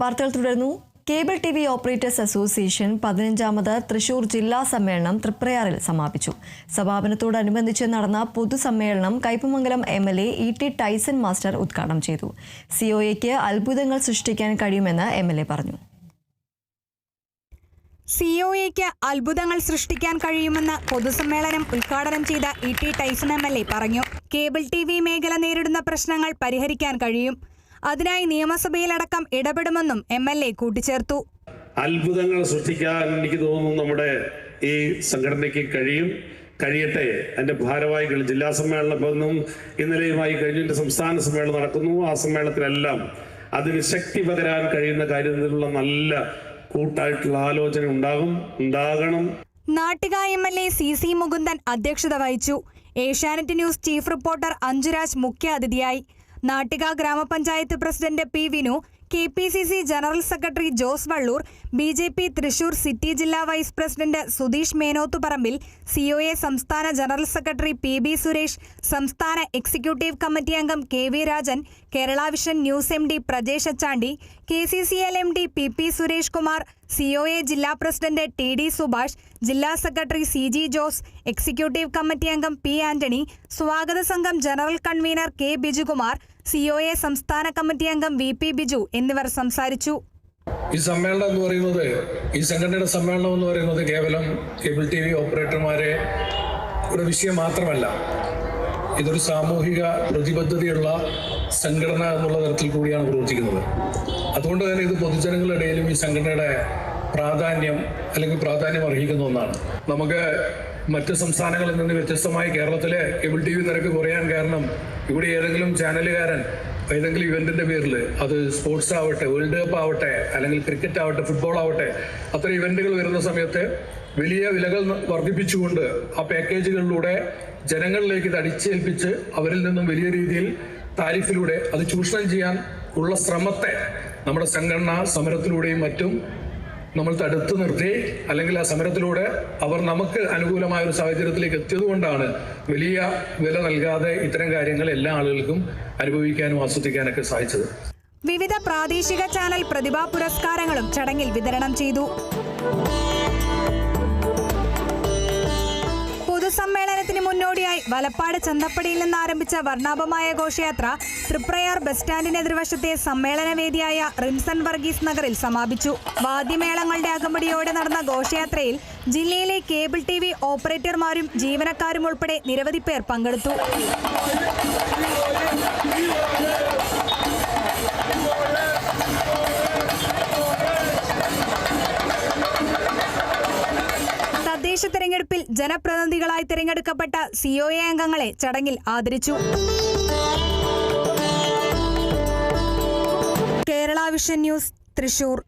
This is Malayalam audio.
വാർത്തകൾ തുടരുന്നു. Cable T V operators association 15ാമത് തൃശൂർ ജില്ലാ സമ്മേളനം തൃപ്രയാറിൽ സമാപിച്ചു. സമാപനത്തോടനുബന്ധിച്ച് നടന്ന പൊതുസമ്മേളനം Kaipamangalam MLA E.T. Tyson master ഉദ്ഘാടനം ചെയ്തു. COAയ്ക്ക് അത്ഭുതങ്ങൾ സൃഷ്ടിക്കാൻ കഴിയുമെന്ന് MLA പറഞ്ഞു. COAയ്ക്ക് അത്ഭുതങ്ങൾ സൃഷ്ടിക്കാൻ കഴിയുമെന്ന് പൊതുസമ്മേളനം ഉദ്ഘാടനം ചെയ്ത E.T. ടൈസൺ MLA പറഞ്ഞു. കേബിൾ TV മേഖല നേരിടുന്ന പ്രശ്നങ്ങൾ പരിഹരിക്കാൻ കഴിയും. അതിനായി നിയമസഭയിലടക്കം ഇടപെടുമെന്നും MLA കൂട്ടിച്ചേർത്തു. അത്ഭുതങ്ങൾ സൃഷ്ടിക്കാൻ എനിക്ക് തോന്നുന്നു നമ്മുടെ ഈ സംഘടനയ്ക്ക് കഴിയട്ടെ. എൻ്റെ ഭാരവാഹികൾ ജില്ലാ സമ്മേളനം ഇന്നലെയുമായി കഴിഞ്ഞിട്ട് സംസ്ഥാന സമ്മേളനം നടക്കുന്നു. ആ സമ്മേളനത്തിലെല്ലാം അതിന് ശക്തി പകരാൻ കഴിയുന്ന കാര്യത്തിലുള്ള നല്ല കൂട്ടായിട്ടുള്ള ആലോചന ഉണ്ടാകണം. നാട്ടിക MLA CC മുകുന്ദൻ അധ്യക്ഷത വഹിച്ചു. Asianet news chief reporter Anjuraj മുഖ്യ അതിഥിയായി. നാട്ടിക ഗ്രാമപഞ്ചായത്ത് president P. Vinu, KPCC general secretary Jose Vallur, BJP Thrissur city ജില്ലാ vice president Sudheesh Menothuparambil, COA സംസ്ഥാന ജനറൽ സെക്രട്ടറി PB സുരേഷ്, സംസ്ഥാന എക്സിക്യൂട്ടീവ് കമ്മിറ്റി അംഗം KV Rajan, Kerala vision news MD Prajesh Achandi, KCCL MD PP Suresh Kumar, COA ജില്ലാ പ്രസിഡന്റ് TD സുഭാഷ്, ജില്ലാ സെക്രട്ടറി CG ജോസ്, എക്സിക്യൂട്ടീവ് കമ്മിറ്റി അംഗം P. ആന്റണി, സ്വാഗത സംഘം general convener K. Bijukumar, COA സംസ്ഥാന കമ്മിറ്റി അംഗം VP ബിജു എന്നിവർ സംസാരിച്ചു. ഈ സമ്മേളനം എന്ന് പറയുന്നത്, ഈ സംഘടനയുടെ സമ്മേളനം എന്ന് പറയുന്നത് കേവലം കേബിൾ TV ഓപ്പറേറ്റർമാരെ ഒരു വിഷയം മാത്രമല്ല, ഇതൊരു സാമൂഹിക പ്രതിബദ്ധതയുള്ള സംഘടന എന്നുള്ള തരത്തിൽ കൂടിയാണ് പ്രവർത്തിക്കുന്നത്. അതുകൊണ്ട് തന്നെ ഇത് പൊതുജനങ്ങളുടെ ഇടയിലും ഈ സംഘടനയുടെ പ്രാധാന്യം അർഹിക്കുന്ന ഒന്നാണ്. നമുക്ക് മറ്റ് സംസ്ഥാനങ്ങളിൽ നിന്ന് വ്യത്യസ്തമായി കേരളത്തിലെ കേബിൾ TV നിരക്ക് കുറയാൻ കാരണം ഇവിടെ ഏതെങ്കിലും ചാനലുകാരൻ ഏതെങ്കിലും ഇവന്റിന്റെ പേരിൽ, അത് സ്പോർട്സ് ആവട്ടെ, വേൾഡ് കപ്പ് ആവട്ടെ, അല്ലെങ്കിൽ ക്രിക്കറ്റ് ആവട്ടെ, ഫുട്ബോൾ ആവട്ടെ, അത്തരം ഇവന്റുകൾ വരുന്ന സമയത്ത് വലിയ വിലകൾ വർദ്ധിപ്പിച്ചുകൊണ്ട് ആ പാക്കേജുകളിലൂടെ ജനങ്ങളിലേക്ക് ഇത് അടിച്ചേൽപ്പിച്ച് അവരിൽ നിന്നും വലിയ രീതിയിൽ താരിഫിലൂടെ അത് ചൂഷണം ചെയ്യാൻ ഉള്ള ശ്രമത്തെ നമ്മുടെ സംഘടന സമരത്തിലൂടെയും മറ്റും നമ്മൾ തടുത്തു നിർത്തി, അല്ലെങ്കിൽ ആ സമരത്തിലൂടെ അവർ നമുക്ക് അനുകൂലമായ ഒരു സാഹചര്യത്തിലേക്ക് എത്തിയതുകൊണ്ടാണ് വലിയ വില നൽകാതെ ഇത്തരം കാര്യങ്ങൾ എല്ലാ ആളുകൾക്കും അനുഭവിക്കാനും ആസ്വദിക്കാനൊക്കെ സാധിച്ചത്. വിവിധ പ്രാദേശിക ചാനൽ പ്രതിഭാ പുരസ്കാരങ്ങളും ചടങ്ങിൽ വിതരണം ചെയ്തു. പൊതുസമ്മേളനത്തിന് മുന്നോടിയായി വലപ്പാട് ചന്തപ്പടിയിൽ നിന്ന് ആരംഭിച്ച വർണ്ണാഭമായ ഘോഷയാത്ര തൃപ്രയാർ ബസ് സ്റ്റാൻഡിന് എതിർവശത്തെ സമ്മേളനവേദിയായ റിംസൺ വർഗീസ് നഗറിൽ സമാപിച്ചു. വാദ്യമേളങ്ങളുടെ അകമ്പടിയോടെ നടന്ന ഘോഷയാത്രയിൽ ജില്ലയിലെ കേബിൾ TV ഓപ്പറേറ്റർമാരും ജീവനക്കാരും ഉൾപ്പെടെ നിരവധി പേർ പങ്കെടുത്തു. തദ്ദേശ തെരഞ്ഞെടുപ്പിൽ ജനപ്രതിനിധികളായി തിരഞ്ഞെടുക്കപ്പെട്ട COA അംഗങ്ങളെ ചടങ്ങിൽ ആദരിച്ചു. Kerala vision news Thrissur.